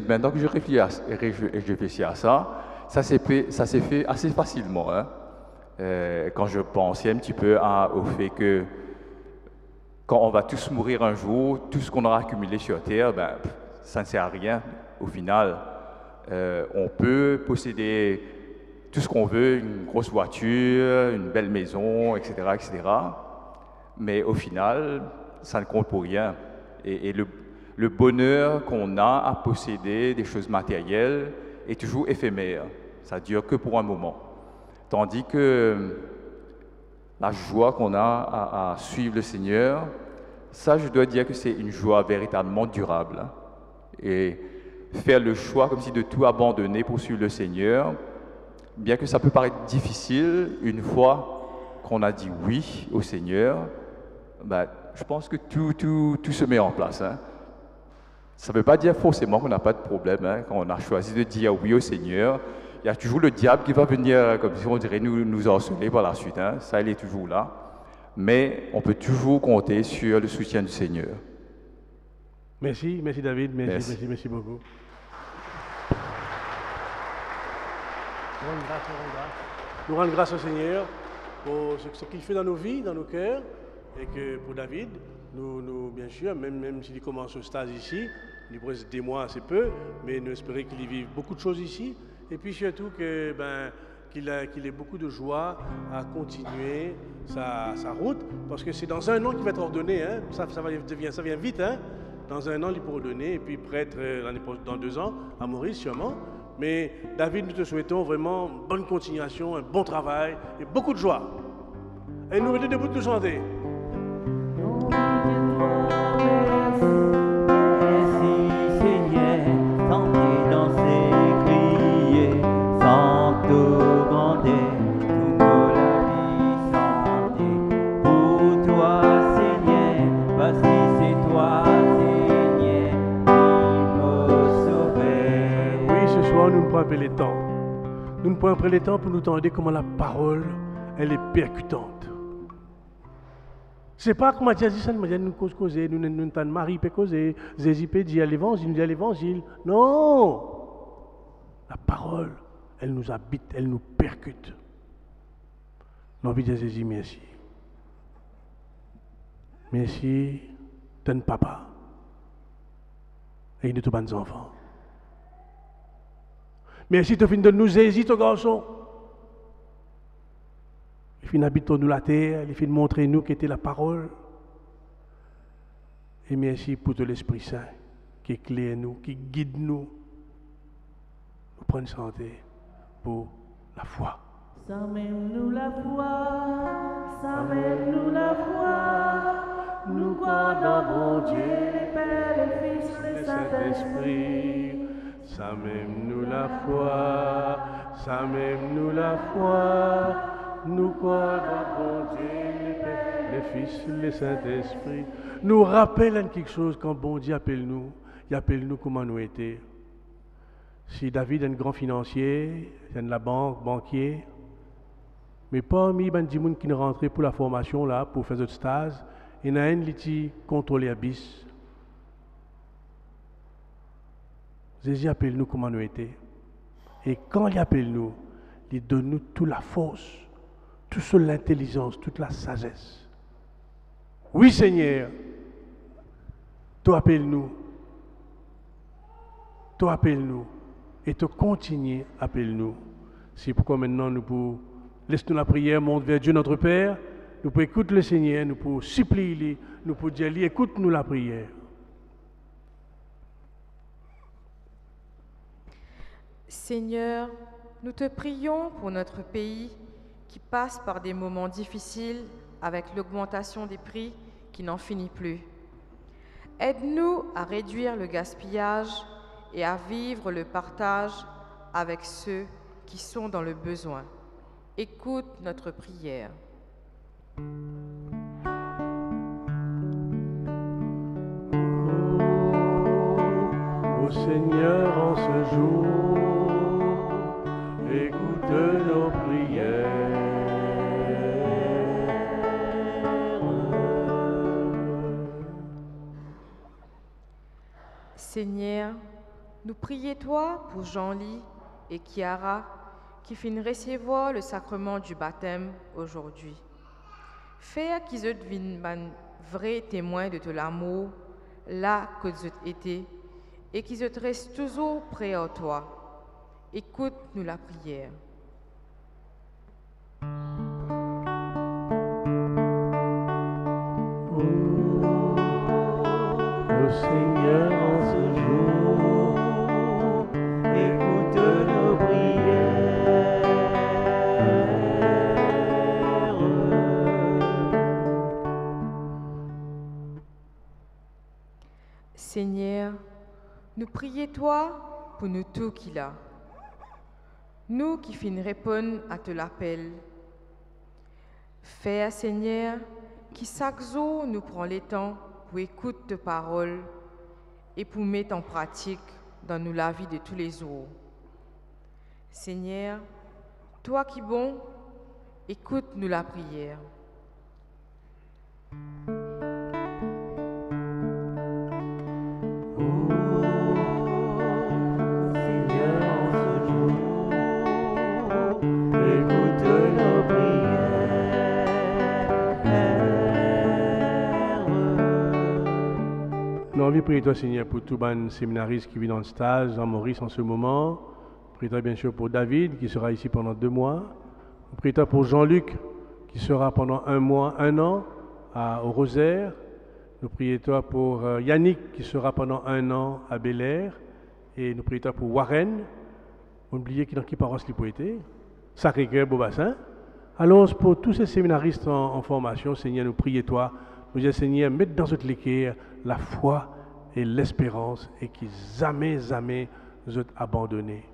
maintenant que je réfléchis à ça, ça s'est fait assez facilement. Hein? Quand je pensais un petit peu au fait que quand on va tous mourir un jour, tout ce qu'on aura accumulé sur Terre, ça ne sert à rien au final. On peut posséder tout ce qu'on veut, une grosse voiture, une belle maison, etc., etc. Mais au final, ça ne compte pour rien. Et le bonheur qu'on a à posséder des choses matérielles est toujours éphémère. Ça ne dure que pour un moment. Tandis que la joie qu'on a à suivre le Seigneur, ça, je dois dire que c'est une joie véritablement durable. Et faire le choix comme si de tout abandonner pour suivre le Seigneur, bien que ça peut paraître difficile, une fois qu'on a dit oui au Seigneur, je pense que tout se met en place. Hein. Ça ne veut pas dire forcément qu'on n'a pas de problème. Hein. Quand on a choisi de dire oui au Seigneur, il y a toujours le diable qui va venir, comme si on dirait, nous harceler par la suite. Hein. Ça, il est toujours là. Mais on peut toujours compter sur le soutien du Seigneur. Merci David, merci beaucoup. Nous rendons grâce au Seigneur pour ce qu'il fait dans nos vies, dans nos cœurs, et que pour David, nous bien sûr, même s'il commence ce stage ici, il pourrait reste des mois assez peu, mais nous espérons qu'il y vive beaucoup de choses ici, et puis surtout qu'il ait beaucoup de joie à continuer sa route, parce que c'est dans un an qu'il va être ordonné, hein. Ça vient vite, hein. Dans un an, il pourra ordonner, et puis prêtre dans 2 ans, à Maurice sûrement. Mais David, nous te souhaitons vraiment une bonne continuation, un bon travail et beaucoup de joie. Et nous mettons debout de chanter. Merci Seigneur, chanter, danser, crier, Santo Grande, nous la vie chanter. Pour toi Seigneur, parce que c'est toi Seigneur qui me sauvait. Oui, ce soir nous ne pouvons appeler les temps. Nous ne pouvons appeler les temps pour nous tendre comment la parole, elle est percutante. C'est pas comme Mathias dit ça, nous causer, nous t'en Marie peut causer, Jésus peut dire l'évangile, nous dit l'évangile. Non! La parole, elle nous habite, elle nous percute. L'envie de Jésus, merci. Merci, ton papa. Et de tous les enfants. Merci de finir de nous Jésus, ton garçon. Il finit d'habiter nous la terre, il finit de montrer nous qu'était la parole. Et merci pour tout l'Esprit Saint qui éclaire nous, qui guide nous. Nous prenons santé pour la foi. Ça même nous la foi, ça même nous la foi. Nous croyons dans mon Dieu, le Père, le Fils, le Saint-Esprit. Ça même nous la foi, ça même nous la foi. Nous croyons dans bon Dieu, le Père, le Fils, le Saint-Esprit. Nous rappelle quelque chose quand bon Dieu appelle nous. Il appelle nous comment nous étions. Si David est un grand financier, il est de la banque, banquier, mais parmi les gens qui sont rentrés pour la formation, là, pour faire ce stage, il y en a un qui contrôle l'abysse. Jésus appelle nous comment nous étions. Et quand il appelle nous, il donne nous toute la force, toute l'intelligence, toute la sagesse. Oui, Seigneur, toi appelle-nous. Toi appelle-nous. Et toi continue, appelle-nous. C'est pourquoi maintenant nous pouvons laisser la prière, monte vers Dieu notre Père. Nous pouvons écouter le Seigneur, nous pouvons supplier, nous pouvons dire, écoute-nous la prière. Seigneur, nous te prions pour notre pays qui passe par des moments difficiles avec l'augmentation des prix qui n'en finit plus. Aide-nous à réduire le gaspillage et à vivre le partage avec ceux qui sont dans le besoin. Écoute notre prière. Ô Seigneur, en ce jour, nos prières. Seigneur, nous prions toi pour Jean-Ly et Chiara qui viennent recevoir le sacrement du baptême aujourd'hui. Fais qu'ils deviennent un vrai témoin de ton amour là que tu étais et qu'ils restent toujours près à toi. Écoute-nous la prière. Ô Seigneur, en ce jour, écoute nos prières. Seigneur, nous prions toi pour nous tous qui là. Nous qui finissons répondre à ton appel. Fais, Seigneur, qui chaque jour nous prend le temps pour écouter tes paroles et pour mettre en pratique dans nous la vie de tous les jours. Seigneur, toi qui bon, écoute-nous la prière. Nous avons envie de prier toi, Seigneur, pour tout les séminaristes qui vivent dans le stage, en Maurice en ce moment. Priez toi bien sûr pour David qui sera ici pendant 2 mois. Priez toi pour Jean-Luc qui sera pendant 1 mois, 1 an au Rosaire. Nous prions toi pour Yannick qui sera pendant 1 an à Bel Air. Et nous prions toi pour Warren. N'oubliez qui dans qui paroisse il peut être. Sacré-Cœur, Beaubassin. Alors pour tous ces séminaristes en formation, Seigneur, nous prions toi. Nous disons, Seigneur, mette dans cette l'équerre la foi et l'espérance et qu'ils jamais, jamais nous ont abandonnés.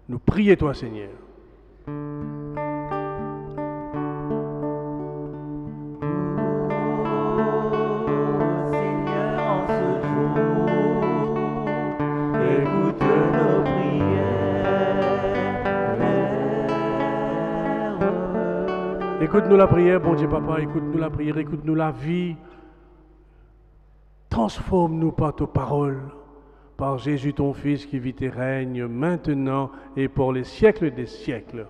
Nous prions toi, Seigneur. Seigneur, en ce jour, écoute nos prières. Écoute-nous la prière, bon Dieu Papa, écoute-nous la prière, écoute-nous la vie. Transforme-nous par tes paroles, par Jésus ton Fils qui vit et règne maintenant et pour les siècles des siècles.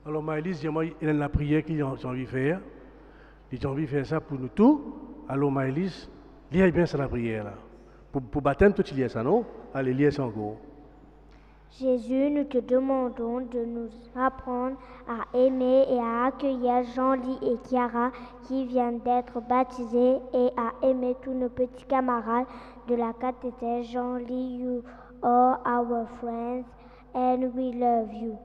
Alors, Maëlys, dis-moi, il y a la prière qu'il a envie de faire. Il a envie de faire ça pour nous tous. Alors, Maëlys, lis bien ça la prière là. Pour baptême, tout il y a ça, non? Allez, lis ça encore. Jésus, nous te demandons de nous apprendre à aimer et à accueillir Jean-Ly et Chiara qui viennent d'être baptisés et à aimer tous nos petits camarades de la catéchèse. Jean-Ly, you are our friends and we love you.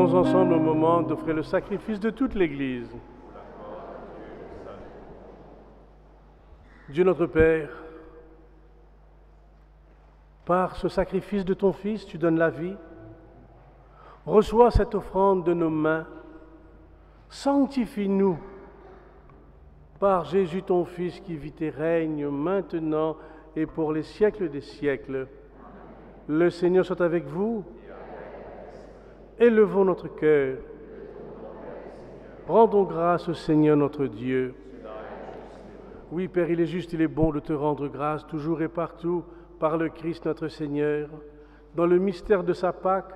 Prions ensemble au moment d'offrir le sacrifice de toute l'Église. Dieu notre Père, par ce sacrifice de ton Fils, tu donnes la vie. Reçois cette offrande de nos mains. Sanctifie-nous par Jésus ton Fils qui vit et règne maintenant et pour les siècles des siècles. Le Seigneur soit avec vous. Élevons notre cœur. Rendons grâce au Seigneur notre Dieu. Oui, Père, il est juste, il est bon de te rendre grâce toujours et partout par le Christ notre Seigneur. Dans le mystère de sa Pâque,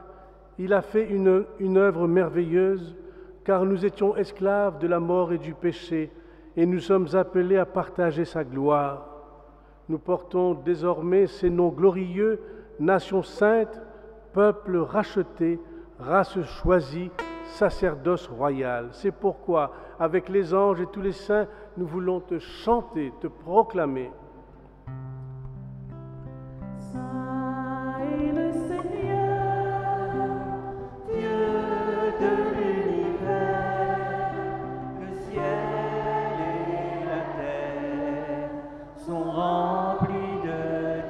il a fait une œuvre merveilleuse, car nous étions esclaves de la mort et du péché, et nous sommes appelés à partager sa gloire. Nous portons désormais ces noms glorieux, nation sainte, peuple racheté, race choisie, sacerdoce royal. C'est pourquoi, avec les anges et tous les saints, nous voulons te chanter, te proclamer. Saint est le Seigneur, Dieu de l'univers, Le ciel et la terre sont remplis de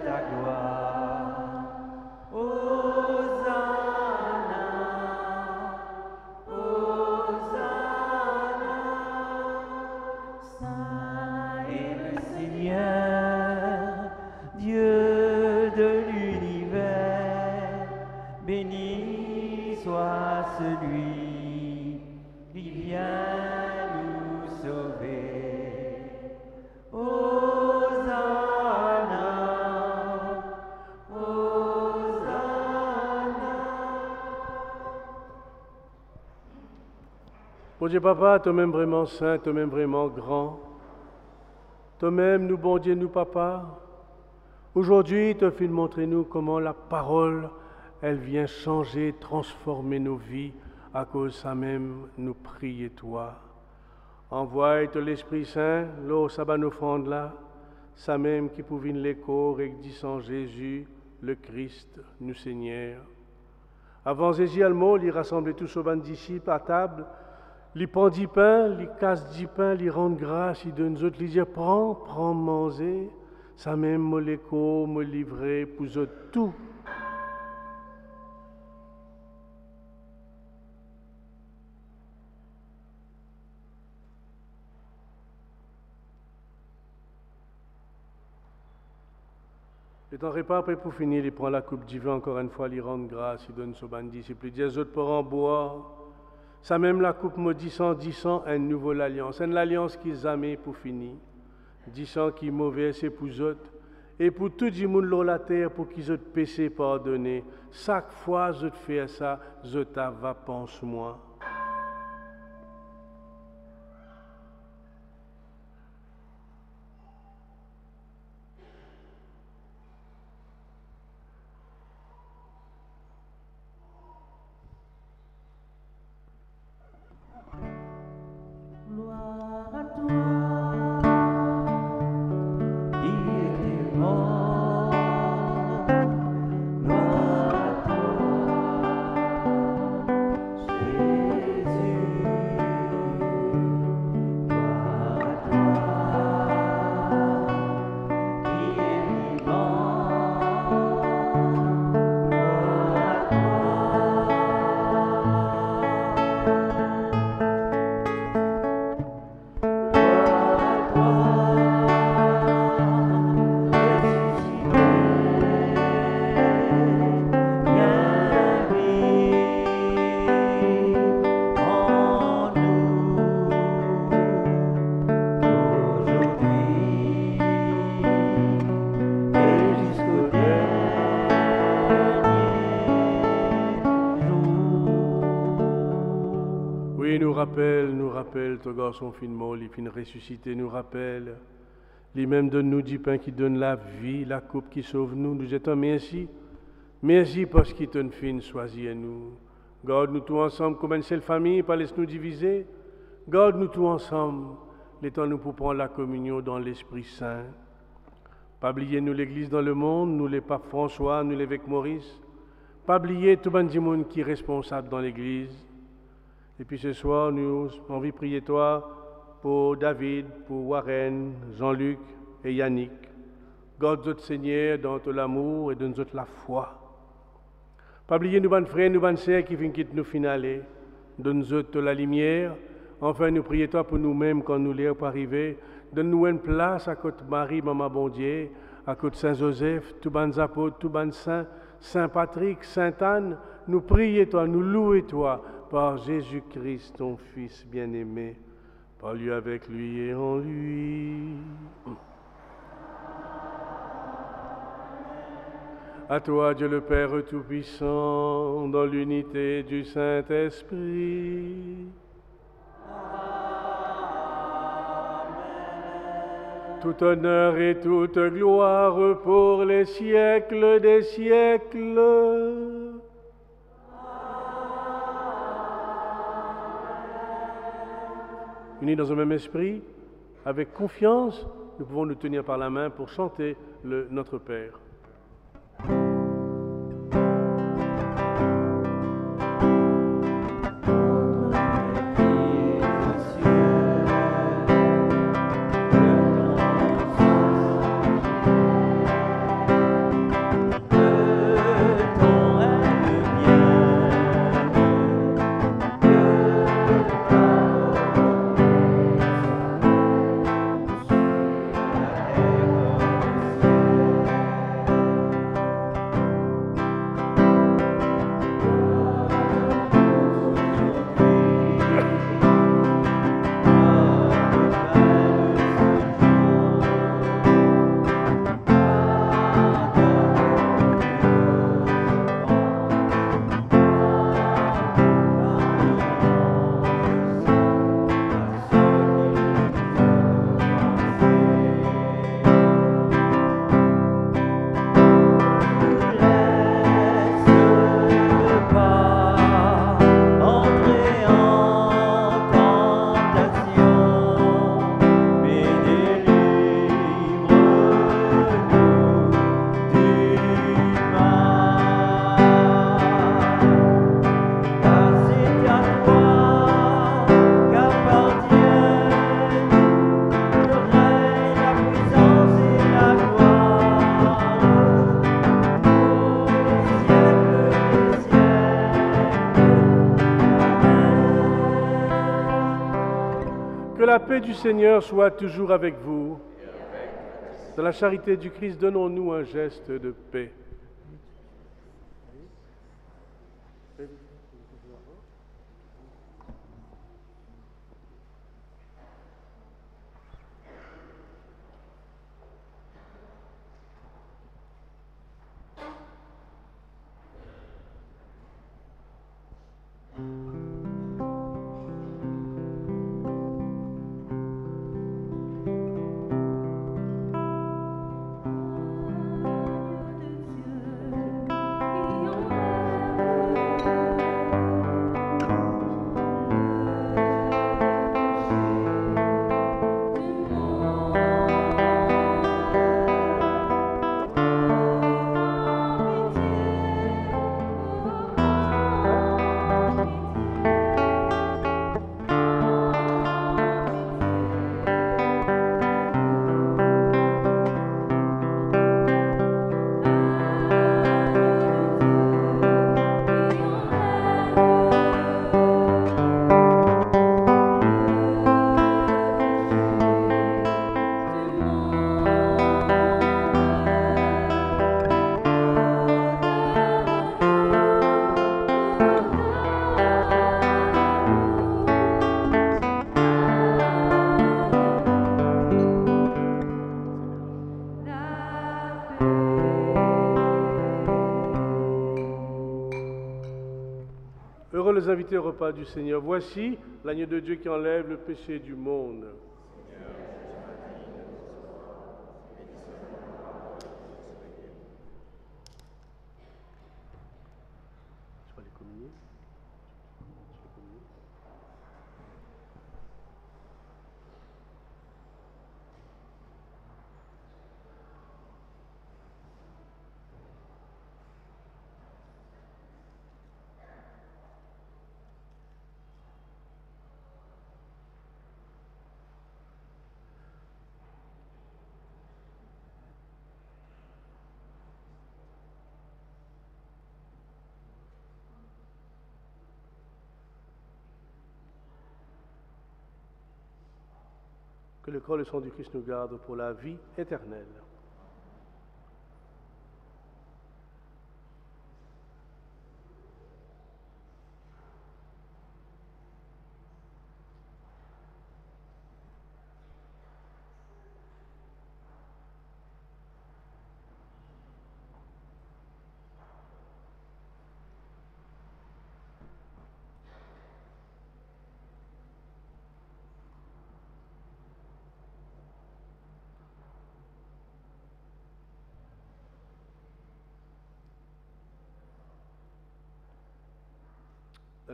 ta gloire. Hosanna, Hosanna. Saint Et le Seigneur, Dieu de l'univers, béni soit celui qui vient nous sauver. Hosanna, Hosanna. Bon Dieu Papa, toi-même vraiment saint, toi-même vraiment grand, toi-même nous bon Dieu, nous Papa, aujourd'hui tu fais montrer nous comment la parole, elle vient changer, transformer nos vies, à cause de ça même nous prions toi. Envoie l'Esprit Saint, l'eau sabbat nous offrande là, ça même qui pouvait l'écho et dit sans Jésus, le Christ, nous Seigneur. Avant Jésus Almo, il rassemblait tous aux disciples à table, il prend 10 pains, il casse 10 pains, il rend grâce, il donne aux autres, il dit prends, manger, ça même me l'écho, me livrer, pour eux tout. Et ton repas après pour finir, il prend la coupe du vin encore une fois, il rend grâce, il donne aux disciples, il dit aux autres pour en boire. Ça même la coupe me disant, un nouveau alliance, une alliance qu'ils aiment pour finir. Disant qui mauvais c'est pour eux. Et pour tout le monde sur la terre, pour qu'ils aient péché pardonné. Chaque fois je fais ça, je t'ava pense-moi. gloire à toi, Qui était mort, gloire à toi, Jésus, gloire à toi, qui est vivant, gloire Oui, nous rappelle, ton garçon finement, il finit ressuscité, nous rappelle. Lui-même donne-nous du pain qui donne la vie, la coupe qui sauve nous. Nous étions merci. Merci parce qu'il t'a fin choisi à nous. Garde-nous tous ensemble comme une seule famille, pas laisse-nous diviser. Garde-nous tous ensemble, les temps nous pour prendre la communion dans l'Esprit Saint. Pas oublier nous l'Église dans le monde, nous les papes François, nous l'évêque Maurice. Pas oublier tout le monde qui est responsable dans l'église. Et puis ce soir, nous avons envie de prier toi pour David, pour Warren, Jean-Luc et Yannick. Garde notre Seigneur dans tout l'amour et donne-nous la foi. Pas oublier nous, bonnes frères, nous, bonnes sœurs qui viennent quitter nous finaler. Donne-nous la lumière. Enfin, nous prions toi pour nous-mêmes quand nous l'air pour arriver. Donne-nous une place à côté de Marie, Maman bon Dieu, à côté de Saint-Joseph, tous les apôtres, tous les saints, Saint-Patrick, Sainte-Anne. Nous prions toi, nous louons toi par Jésus-Christ, ton Fils bien-aimé, par lui, avec lui et en lui. À toi, Dieu le Père Tout-Puissant, dans l'unité du Saint-Esprit. Tout honneur et toute gloire pour les siècles des siècles. Unis dans un même esprit, avec confiance, nous pouvons nous tenir par la main pour chanter le Notre Père. Que la paix du Seigneur soit toujours avec vous. Dans la charité du Christ, donnons-nous un geste de paix. Heureux les invités au repas du Seigneur. Voici l'agneau de Dieu qui enlève le péché du monde. Je vais les communier. Que le corps et le sang du Christ nous gardent pour la vie éternelle.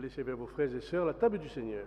Laissez vers vos frères et sœurs la table du Seigneur.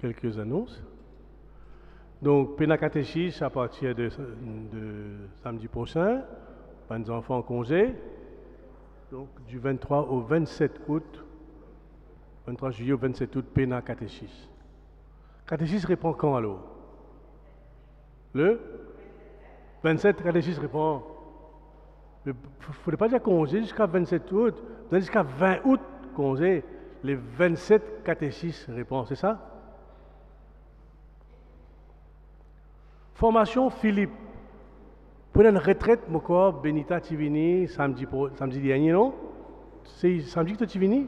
quelques annonces. Donc, Pénacatéchis à partir de samedi prochain, les enfants en congé, donc du 23 au 27 août, 23 juillet au 27 août, Pénacatéchis. Catéchis répond quand alors? Le 27, catéchis répond. Il ne faudrait pas dire congé jusqu'à 27 août, jusqu'à 20 août congé. Les 27 catéchis répondent, c'est ça? Formation Philippe. Pour une retraite, mon corps, Benita Tivini, samedi dernier, non? C'est samedi que tu vini?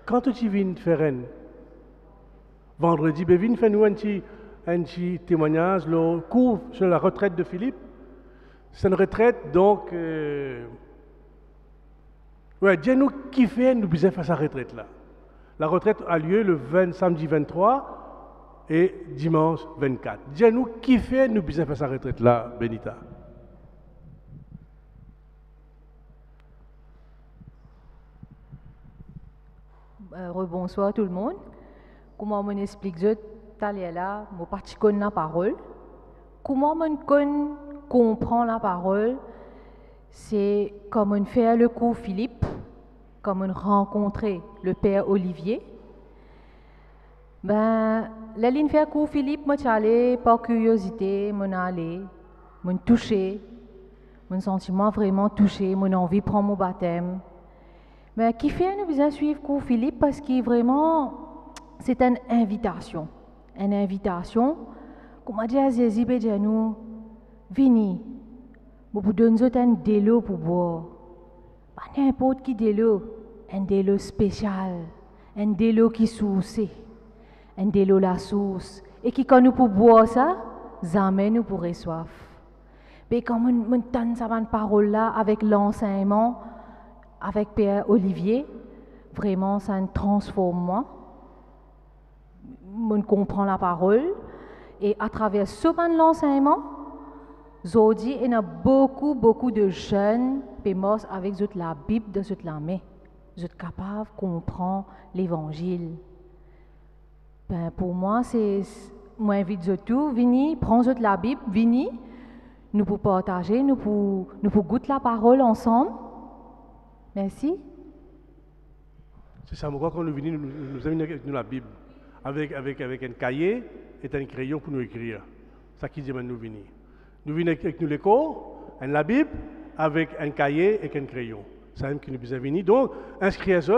Quand tu viens faire un vendredi, ben viens faire nous un petit témoignage, le cours sur la retraite de Philippe. C'est une retraite, donc, ouais, dis-nous qui fait nous besoin faire sa retraite là. La retraite a lieu le samedi 23 et dimanche 24. Dis-nous qui fait nous besoin faire sa retraite là, Benita. Rebonsoir tout le monde. Comment on explique je t'allais là, mon parti connaît la parole. Comment on comprend la parole? C'est comme on fait le cours Philippe, comme on rencontrait le père Olivier. Ben, la ligne fait cours Philippe, moi j'allais par curiosité, mon aller, mon touché, mon sentiment vraiment touché, mon envie de prendre mon baptême. Mais qui fait nous besoin suivre cours Philippe parce que vraiment c'est une invitation. Une invitation, comme a dit à Jésus, nous, venez, vous donnez un délo pour boire. Pas n'importe qui délo, un délo spécial, un délo qui source, un délo la source. Et qui quand nous pour boire ça, jamais nous pourrons soif. Mais quand on entend cette parole-là avec l'enseignement, avec Père Olivier, vraiment ça me transforme moi. On comprend la parole et à travers ce ban de l'enseignement, aujourd'hui, il y a beaucoup de jeunes qui sont avec la Bible de la main. Ils sont capables de comprendre l'évangile. Ben, pour moi, moi j'invite tout, venez, prenez la Bible, venez, nous pour partager, nous pour goûter la parole ensemble. Merci. C'est ça, moi quand nous venons, nous avons avec nous la Bible, avec un cahier et un crayon pour nous écrire. C'est ça qui dit nous venir. Nous venons avec nous l'école, la Bible, avec un cahier et un crayon. C'est ça qui nous besoin venir. Donc, inscrivez-vous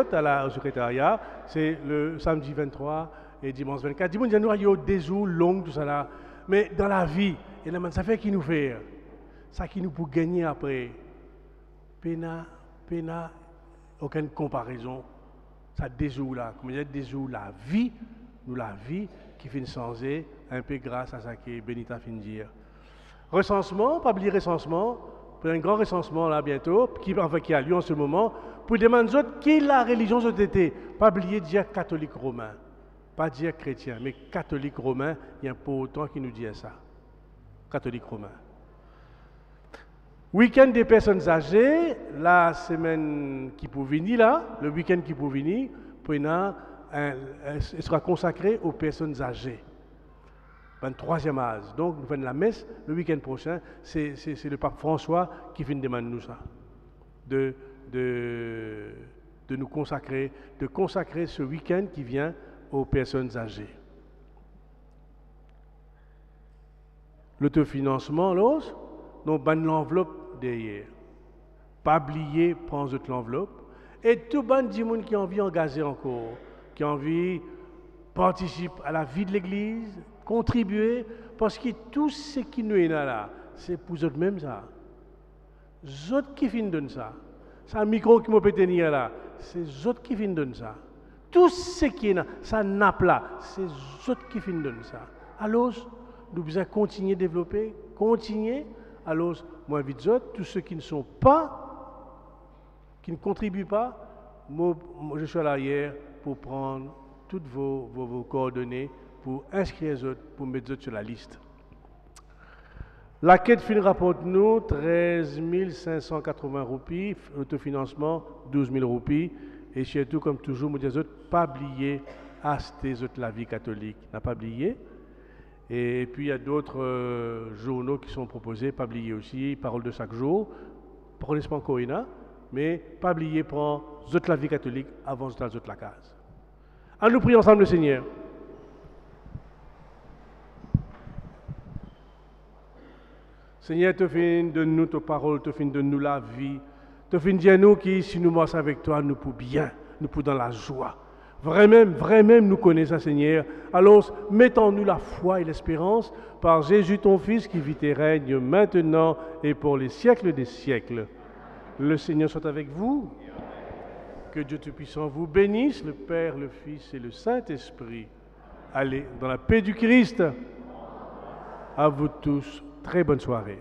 au secrétariat, c'est le samedi 23 et dimanche 24. Dis-moi, nous avons des jours longs, tout ça là. Mais dans la vie, et là, ça fait qui nous fait. Ça qui nous peut gagner après. Pena, aucune comparaison. Ça des jours là, comme il y a des jours la vie qui finit changer un peu grâce à ça que Benita finit dire. Recensement, pas oublier recensement, pour un grand recensement là bientôt, qui a lieu en ce moment, pour demander qui la religion était. Pas oublier dire catholique romain, pas dire chrétien, mais catholique romain, il y a pas autant qui nous dit ça. Catholique romain. Week-end des personnes âgées, la semaine qui peut venir là, le week-end qui peut venir, sera consacré aux personnes âgées. Un troisième âge. Donc, nous faisons la messe le week-end prochain. C'est le pape François qui vient demander nous ça. De nous consacrer, de consacrer ce week-end qui vient aux personnes âgées. L'autofinancement, l'autre, donc, l'enveloppe derrière. Pas oublier, prendre l'enveloppe. Et tout le monde qui a envie d'engager encore, qui a envie de participer à la vie de l'Église, contribuer, parce que tout ce qui nous est là, c'est pour eux mêmes ça. Les autres qui viennent donner ça. C'est un micro qui m'a peut tenir là, c'est les autres qui viennent donner ça. Tout ce qui est là, ça nappe là, c'est les autres qui viennent donner ça. Alors, nous devons continuer à développer, continuer. Alors, moi, j'invite tous ceux qui ne sont pas, qui ne contribuent pas, moi, je suis à l'arrière pour prendre toutes vos coordonnées, pour inscrire les autres, pour mettre les autres sur la liste. La quête fin rapporte nous 13 580 roupies, autofinancement 12 000 roupies, et surtout, comme toujours, je dis aux autres, pas oublier Asté la vie catholique, n'a pas oublié. Et puis il y a d'autres journaux qui sont proposés, pas oublier aussi, Parole de chaque jour, prenez pas encore mais pas oublier prendre la vie catholique avant la case. À nous prier ensemble le Seigneur. Seigneur, tu finis de nous ta parole, tu finis de nous la vie. Tu finis de dire nous qui, si nous marchons avec toi, nous pour bien, nous pour dans la joie. Vraiment, nous connaissons, Seigneur. Alors, mettons-nous la foi et l'espérance par Jésus, ton Fils, qui vit et règne maintenant et pour les siècles des siècles. Le Seigneur soit avec vous. Que Dieu Tout-Puissant vous bénisse, le Père, le Fils et le Saint-Esprit. Allez, dans la paix du Christ. À vous tous, très bonne soirée.